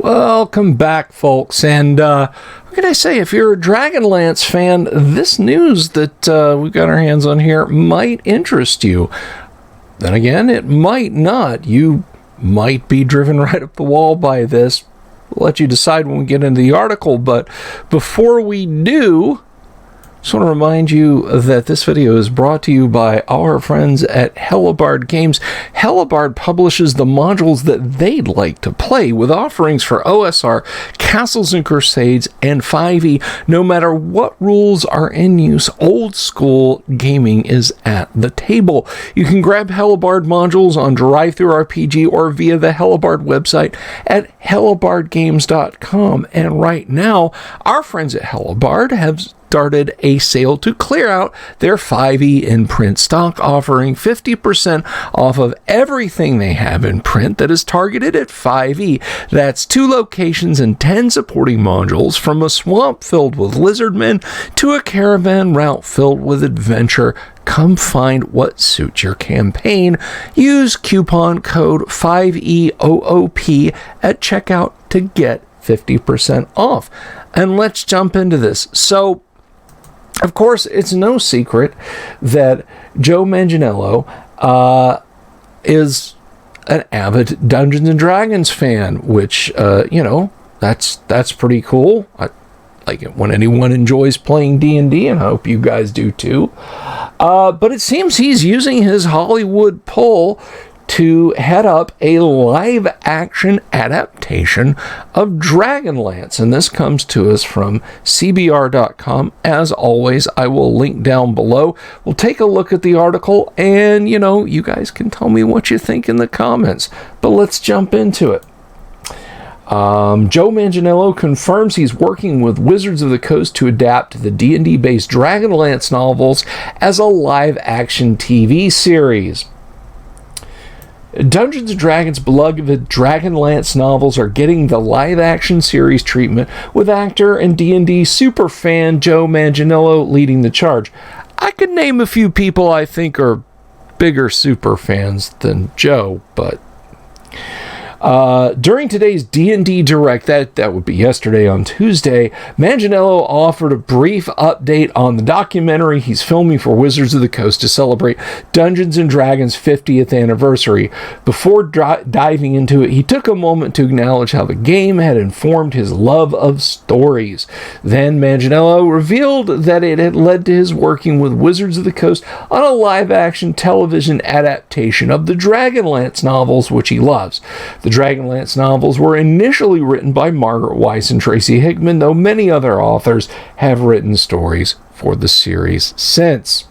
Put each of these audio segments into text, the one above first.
Welcome back, folks. And what can I say? If you're a Dragonlance fan, this news that we've got our hands on here might interest you. Then again, it might not. You might be driven right up the wall by this. We'll let you decide when we get into the article. But before we do, just want to remind you that this video is brought to you by our friends at Hellebarde Games. Hellebarde publishes the modules that they'd like to play, with offerings for OSR, Castles and Crusades, and 5e. No matter what rules are in use, old school gaming is at the table. You can grab Hellebarde modules on DriveThruRPG or via the Hellebarde website at hellebardegames.com. And right now, our friends at Hellebarde have started a sale to clear out their 5e in print stock, offering 50% off of everything they have in print that is targeted at 5e. That's 2 locations and 10 supporting modules, from a swamp filled with lizardmen to a caravan route filled with adventure. Come find what suits your campaign. Use coupon code 5EOOP at checkout to get 50% off. And let's jump into this. So, of course, it's no secret that Joe Manganiello is an avid Dungeons and Dragons fan, which, that's pretty cool. I like it when anyone enjoys playing D&D, and I hope you guys do too. But it seems he's using his Hollywood pull to head up a live-action adaptation of Dragonlance. And this comes to us from CBR.com. As always, I will link down below. We'll take a look at the article, and, you guys can tell me what you think in the comments. But let's jump into it. Joe Manganiello confirms he's working with Wizards of the Coast to adapt the D&D-based Dragonlance novels as a live-action TV series. Dungeons & Dragons' beloved Dragonlance novels are getting the live-action series treatment, with actor and D&D superfan Joe Manganiello leading the charge. I could name a few people I think are bigger superfans than Joe, but during today's D&D Direct, that would be yesterday on Tuesday, Manganiello offered a brief update on the documentary he's filming for Wizards of the Coast to celebrate Dungeons & Dragons' 50th anniversary. Before diving into it, he took a moment to acknowledge how the game had informed his love of stories. Then Manganiello revealed that it had led to his working with Wizards of the Coast on a live-action television adaptation of the Dragonlance novels, which he loves. The Dragonlance novels were initially written by Margaret Weis and Tracy Hickman, though many other authors have written stories for the series since.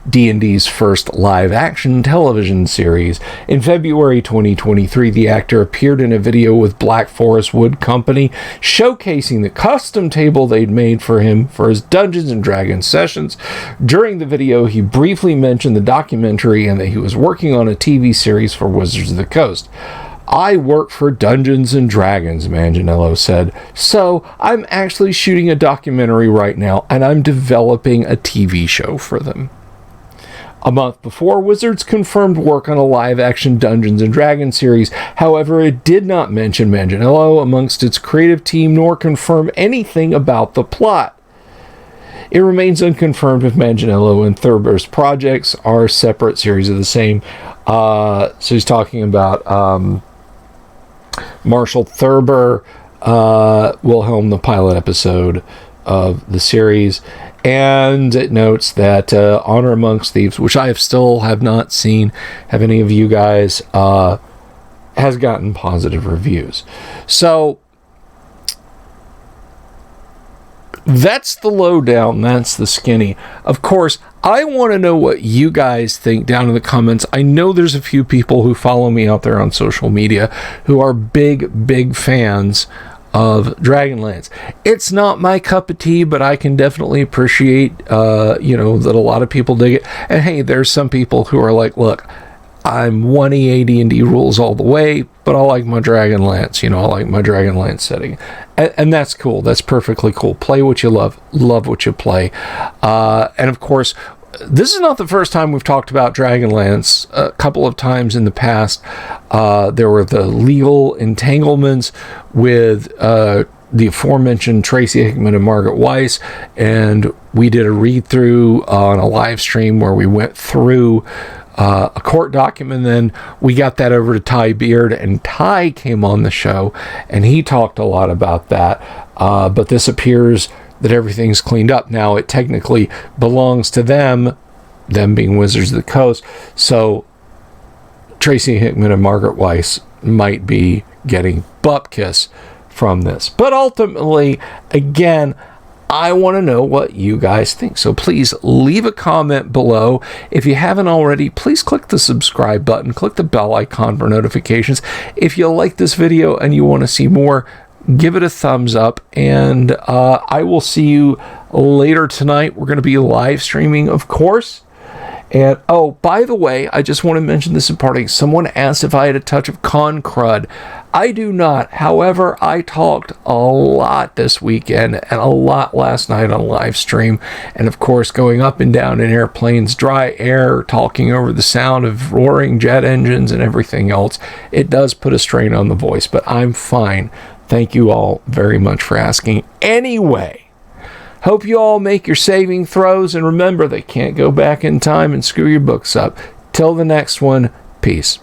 D&D's first live-action television series. In February 2023, the actor appeared in a video with Black Forest Wood Company, showcasing the custom table they'd made for him for his Dungeons & Dragons sessions. During the video, he briefly mentioned the documentary and that he was working on a TV series for Wizards of the Coast. "I work for Dungeons & Dragons," Manganiello said, "so I'm actually shooting a documentary right now, and I'm developing a TV show for them." A month before, Wizards confirmed work on a live-action Dungeons & Dragons series. However, it did not mention Manganiello amongst its creative team, nor confirm anything about the plot. It remains unconfirmed if Manganiello and Thurber's projects are separate series of the same. So he's talking about Marshall Thurber will helm the pilot episode of the series. And it notes that Honor Amongst Thieves, which I still have not seen, have any of you guys, has gotten positive reviews. So that's the lowdown. That's the skinny. Of course, I want to know what you guys think down in the comments. I know there's a few people who follow me out there on social media who are big fans of Dragonlance. It's not my cup of tea, but I can definitely appreciate, that a lot of people dig it. And hey, there's some people who are like, look, I'm 1 D&D rules all the way, but I like my Dragonlance. I like my Dragonlance setting. And that's cool. That's perfectly cool. Play what you love what you play. And of course, this is not the first time we've talked about Dragonlance. A couple of times in the past, there were the legal entanglements with the aforementioned Tracy Hickman and Margaret Weiss, and we did a read-through on a live stream where we went through a court document. Then we got that over to Ty Beard, and Ty came on the show, and he talked a lot about that. But this appears that everything's cleaned up. Now, it technically belongs to them being Wizards of the Coast, so Tracy Hickman and Margaret Weiss might be getting bupkis from this. But ultimately, again, I want to know what you guys think. So please leave a comment below. If you haven't already, please click the subscribe button, click the bell icon for notifications. If you like this video and you want to see more, give it a thumbs up, and I will see you later tonight. We're going to be live streaming, of course. And, oh, by the way, I just want to mention this in parting. Someone asked if I had a touch of con crud. I do not. However, I talked a lot this weekend and a lot last night on live stream. And, of course, going up and down in airplanes, dry air, talking over the sound of roaring jet engines and everything else. It does put a strain on the voice, but I'm fine. Thank you all very much for asking. Anyway, hope you all make your saving throws, and remember, they can't go back in time and screw your books up. Till the next one, peace.